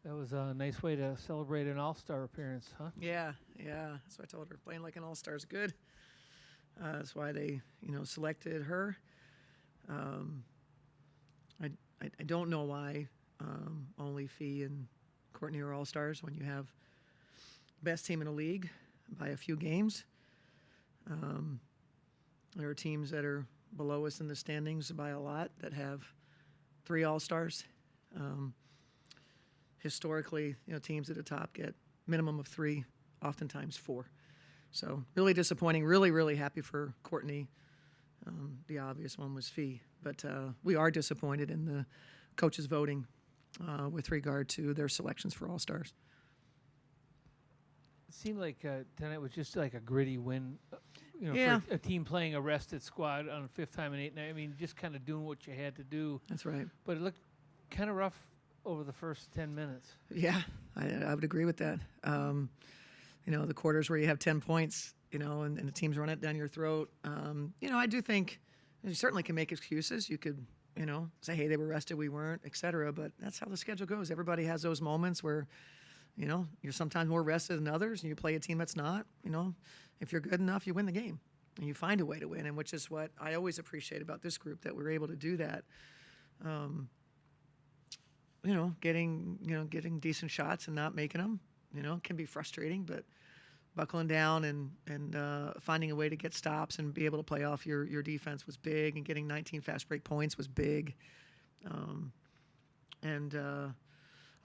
That was a nice way to celebrate an all-star appearance, huh? Yeah, yeah. That's what I told her. Playing like an all-star is good. That's why they, selected her. Um, I don't know why only Fee and Courtney are all-stars when you have best team in the league by a few games. There are teams that are below us in the standings by a lot that have 3 all-stars. Historically, teams at the top get minimum of 3, oftentimes 4. So really disappointing. Really, really happy for Courtney. The obvious one was Fee, but we are disappointed in the coaches voting with regard to their selections for all stars. It seemed like tonight was just like a gritty win, Yeah. for a team playing a rested squad on a fifth time in 8 night. I mean, just kind of doing what you had to do. That's right. But it looked kind of rough over the first 10 minutes. Yeah, I would agree with that. The quarters where you have 10 points, and the teams run it down your throat. I do think you certainly can make excuses. You could, say, hey, they were rested, we weren't, et cetera. But that's how the schedule goes. Everybody has those moments where, you're sometimes more rested than others, and you play a team that's not. If you're good enough, you win the game, and you find a way to win, and which is what I always appreciate about this group, that we're able to do that. Getting decent shots and not making them, can be frustrating, but buckling down and finding a way to get stops and be able to play off your defense was big, and getting 19 fast break points was big.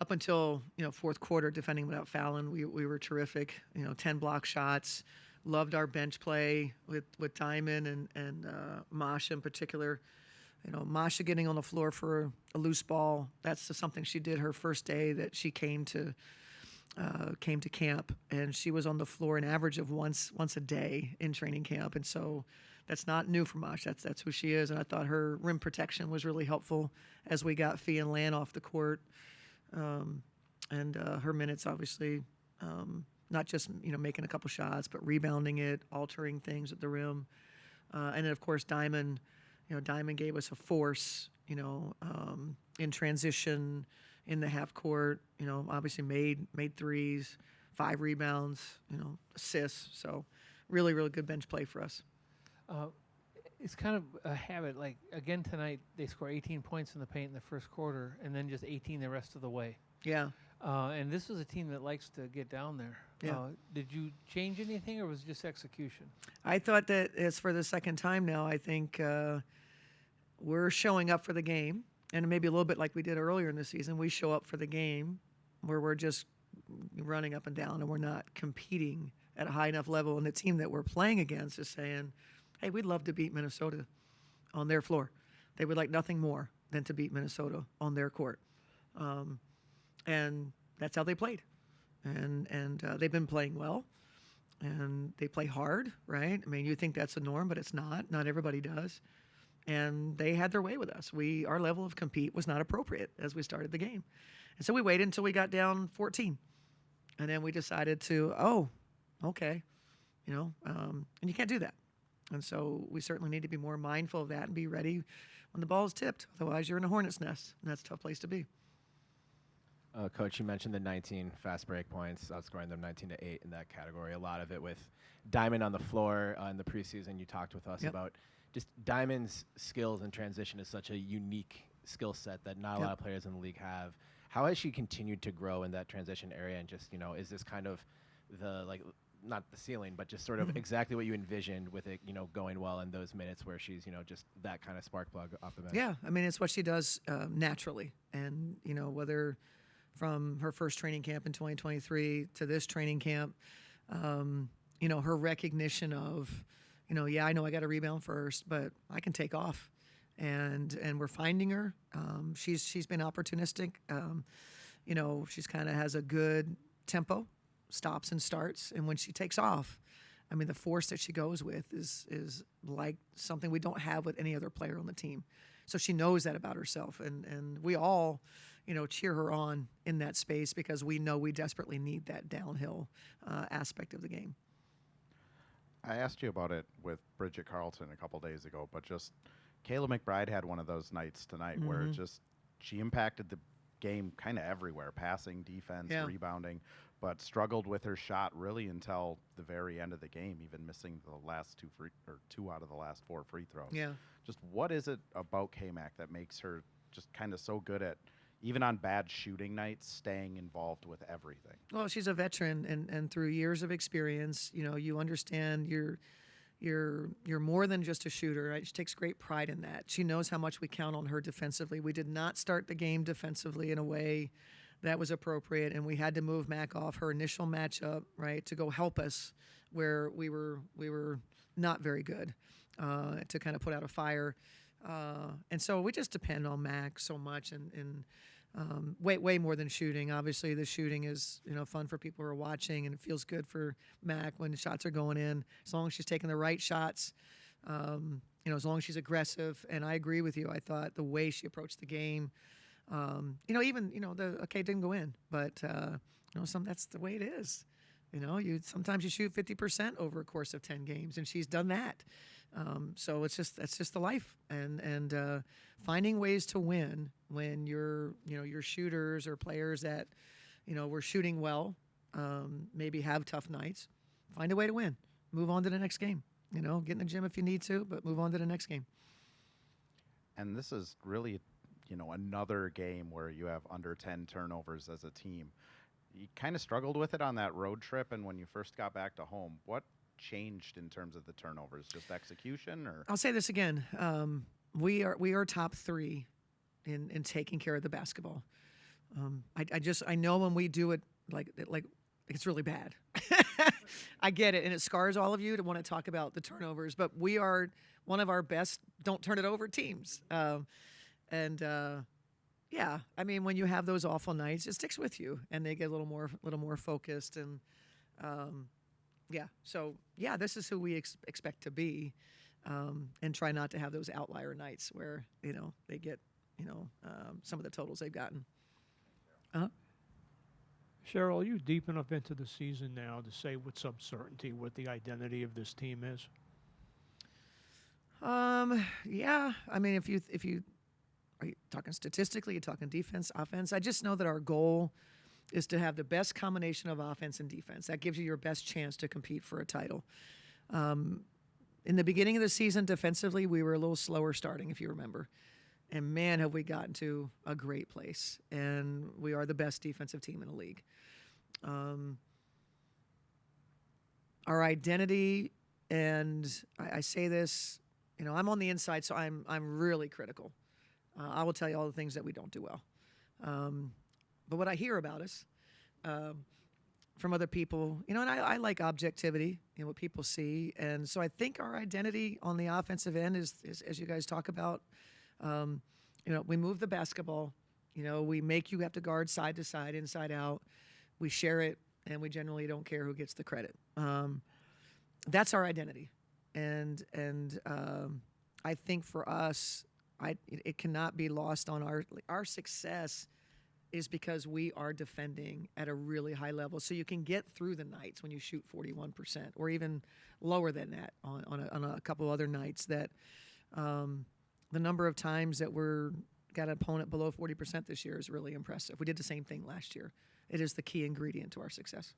Up until, fourth quarter, defending without fouling, we were terrific. 10 block shots. Loved our bench play with Diamond and Masha in particular. Masha getting on the floor for a loose ball, that's something she did her first day that she came to camp, and she was on the floor an average of once a day in training camp, and so that's not new for Masha. That's who she is, and I thought her rim protection was really helpful as we got Fee and Lan off the court, and her minutes obviously, not just making a couple shots, but rebounding it, altering things at the rim, and then of course Diamond. Diamond gave us a force, in transition, in the half court. Obviously made threes, 5 rebounds, assists. So really, really good bench play for us. It's kind of a habit. Like, again tonight, they score 18 points in the paint in the first quarter, and then just 18 the rest of the way. Yeah. And this is a team that likes to get down there. Yeah. Did you change anything, or was it just execution? I thought that it's for the second time now. I think we're showing up for the game, and maybe a little bit like we did earlier in the season. We show up for the game where we're just running up and down, and we're not competing at a high enough level. And the team that we're playing against is saying, hey, we'd love to beat Minnesota on their floor. They would like nothing more than to beat Minnesota on their court. And that's how they played. And they've been playing well, and they play hard, right? I mean, you think that's the norm, but it's not. Not everybody does. And they had their way with us. Our level of compete was not appropriate as we started the game. And so we waited until we got down 14. And then we decided to, okay, and you can't do that. And so we certainly need to be more mindful of that and be ready when the ball is tipped. Otherwise, you're in a hornet's nest, and that's a tough place to be. Coach, you mentioned the 19 fast break points, outscoring them 19-8 in that category. A lot of it with Diamond on the floor in the preseason. You talked with us about just Diamond's skills in transition is such a unique skill set that not a lot of players in the league have. How has she continued to grow in that transition area? And just, is this kind of the, not the ceiling, but just sort of exactly what you envisioned with it, going well in those minutes where she's, just that kind of spark plug off the bench? Yeah, I mean, it's what she does naturally. And, whether from her first training camp in 2023 to this training camp, her recognition of, I know I got to rebound first, but I can take off, and we're finding her. She's been opportunistic. She's kind of has a good tempo, stops and starts, and when she takes off, I mean, the force that she goes with is like something we don't have with any other player on the team. So she knows that about herself, and we all, cheer her on in that space because we know we desperately need that downhill aspect of the game. I asked you about it with Bridget Carlton a couple days ago, but just Kayla McBride had one of those nights tonight where just she impacted the game kind of everywhere, passing, defense, Yeah. rebounding, but struggled with her shot really until the very end of the game, even missing the last two out of the last 4 free throws. Yeah. Just what is it about K-Mac that makes her just kind of so good at, even on bad shooting nights, staying involved with everything? Well, she's a veteran, and through years of experience, you understand you're more than just a shooter. Right? She takes great pride in that. She knows how much we count on her defensively. We did not start the game defensively in a way that was appropriate, and we had to move Mac off her initial matchup, right, to go help us where we were not very good, to kind of put out a fire. And so we just depend on Mac so much, and way more than shooting. Obviously, the shooting is fun for people who are watching, and it feels good for Mac when the shots are going in. As long as she's taking the right shots, as long as she's aggressive. And I agree with you. I thought the way she approached the game, it didn't go in, but that's the way it is. Sometimes you shoot 50% over a course of 10 games, and she's done that. So that's just the life, and finding ways to win when your shooters or players that were shooting well, maybe have tough nights. Find a way to win. Move on to the next game. Get in the gym if you need to, but move on to the next game. And this is really, another game where you have under 10 turnovers as a team. You kind of struggled with it on that road trip, and when you first got back to home, what changed in terms of the turnovers? Just execution, or? I'll say this again. We are top 3 in taking care of the basketball. I know when we do it like it's really bad. I get it, and it scars all of you to want to talk about the turnovers, but we are one of our best don't turn it over teams. When you have those awful nights, it sticks with you, and they get a little more focused, and this is who we expect to be, and try not to have those outlier nights where they get some of the totals they've gotten. Cheryl, are you deep enough into the season now to say with some certainty what the identity of this team is? Yeah. I mean, if you are you talking statistically, you're talking defense, offense. I just know that our goal is to have the best combination of offense and defense. That gives you your best chance to compete for a title. In the beginning of the season, defensively, we were a little slower starting, if you remember. And man, have we gotten to a great place. And we are the best defensive team in the league. Our identity, and I say this, I'm on the inside, so I'm really critical. I will tell you all the things that we don't do well. But what I hear about us from other people, and I like objectivity, what people see. And so I think our identity on the offensive end is as you guys talk about, we move the basketball, we make you have to guard side to side, inside out. We share it, and we generally don't care who gets the credit. That's our identity. And I think for us, it cannot be lost on our success is because we are defending at a really high level. So you can get through the nights when you shoot 41% or even lower than that on a couple other nights that the number of times that got an opponent below 40% this year is really impressive. We did the same thing last year. It is the key ingredient to our success.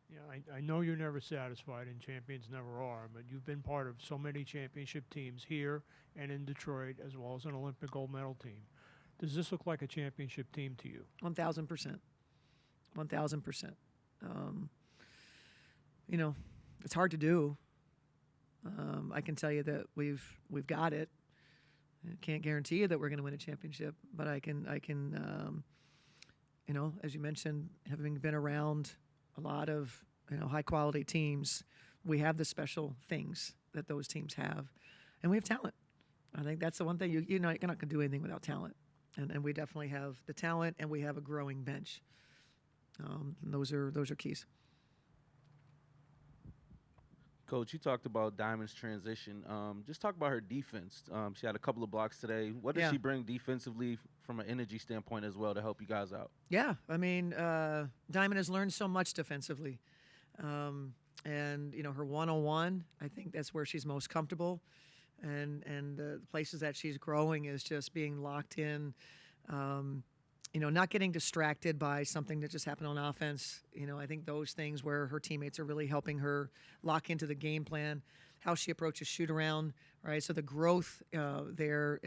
Yeah, I know you're never satisfied, and champions never are, but you've been part of so many championship teams here and in Detroit, as well as an Olympic gold medal team. Does this look like a championship team to you? 1,000%. 1,000%. It's hard to do. I can tell you that we've got it. I can't guarantee you that we're going to win a championship, but I can as you mentioned, having been around a lot of high quality teams, we have the special things that those teams have, and we have talent. I think that's the one thing you're not going to do anything without talent, and we definitely have the talent, and we have a growing bench. Those are keys. Coach, you talked about Diamond's transition. Just talk about her defense. She had a couple of blocks today. What does she bring defensively from an energy standpoint as well to help you guys out? Yeah, I mean, Diamond has learned so much defensively. And her one-on-one, I think that's where she's most comfortable. And the places that she's growing is just being locked in, not getting distracted by something that just happened on offense. I think those things where her teammates are really helping her lock into the game plan, how she approaches shoot around, right? So the growth there,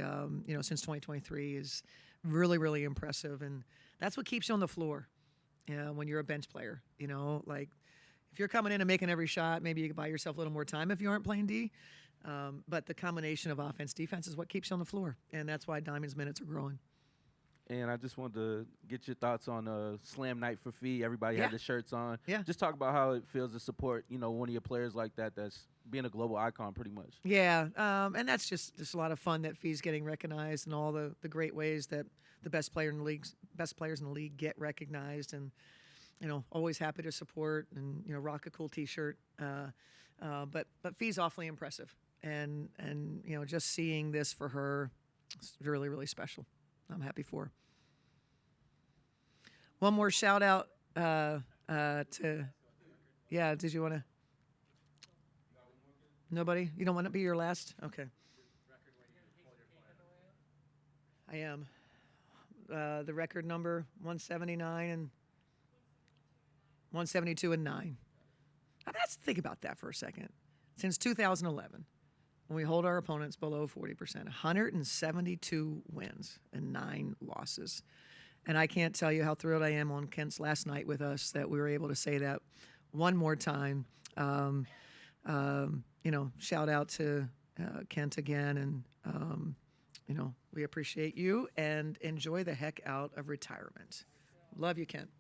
since 2023 is really, really impressive. And that's what keeps you on the floor when you're a bench player. Like if you're coming in and making every shot, maybe you can buy yourself a little more time if you aren't playing D. But the combination of offense, defense is what keeps you on the floor. And that's why Diamond's minutes are growing. And I just wanted to get your thoughts on Slam Night for Fee. Everybody had the shirts on. Yeah. Just talk about how it feels to support, one of your players like that that's being a global icon pretty much. Yeah, and that's just a lot of fun that Fee's getting recognized and all the great ways that the best players in the league get recognized. And, always happy to support and, rock a cool T-shirt. But Fee's awfully impressive. And just seeing this for her is really, really special. I'm happy for her. One more shout out did you want to? Nobody? You don't want to be your last? Okay. I am. The record number 179 and 172 and 9. Let's think about that for a second. Since 2011. When we hold our opponents below 40%, 172 wins and 9 losses. And I can't tell you how thrilled I am on Kent's last night with us that we were able to say that one more time. Shout out to Kent again. And, we appreciate you and enjoy the heck out of retirement. Love you, Kent.